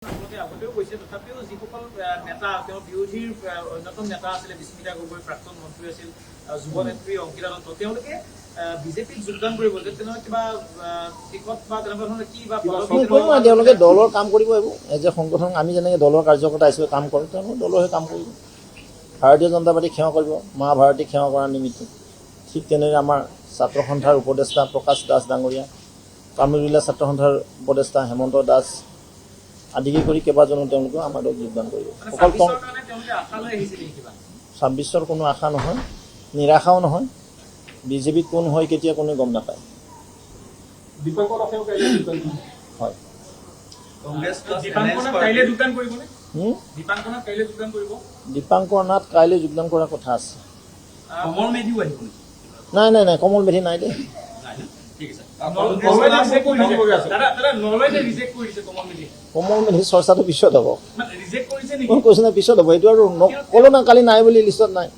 আগতেও কৈছে তথাপিও যিসকল নেতা তেওঁ বিৰোধীৰ অন্যতম নেতা আছিলে বিস্মিতা গগৈ প্ৰাক্তন মন্ত্ৰী আছিল যুৱ নেত্ৰী অংকিতা দত্ত তেওঁলোকে বিজেপিত যোগদান কৰিব যে তেনেকুৱা কিবা টিকট বা তেনেকুৱা ধৰণৰ কি বা তেওঁলোকে দলৰ কাম কৰিব এইবোৰ এজ এ সংগঠন আমি যেনেকৈ দলৰ কাৰ্যকৰ্তা হিচাপে কাম কৰোঁ তেওঁলোকে দলৰ কাম কৰিব ভাৰতীয় জনতা পাৰ্টীক সেৱা কৰিব মা ভাৰতীক সেৱা কৰাৰ নিমিত্তে ঠিক তেনেদৰে আমাৰ ছাত্ৰ সন্থাৰ উপদেষ্টা প্ৰকাশ দাস ডাঙৰীয়া কামৰূলীয়া ছাত্ৰ সন্থাৰ উপদেষ্টা হেমন্ত দাস আদিকে কৰি কেইবাজনো তেওঁলোকে আমাৰ দলত যোগদান কৰিব অকল ২৬ৰ কোনো আশা নহয় নিৰাশাও নহয় বিজেপিত কোন হয় কেতিয়া কোনে গম নাপায় হয় দীপাংকৰ নাথ কাইলৈ যোগদান কৰাৰ কথা আছে নাই নাই নাই কমল মেধি নাই দেই কমল মেধি চৰ্চাটো পিছত হ'ব মই কৈছো না পিছত হ'ব এইটো আৰু ক'লো না কালি নাই বুলি লিষ্টত নাই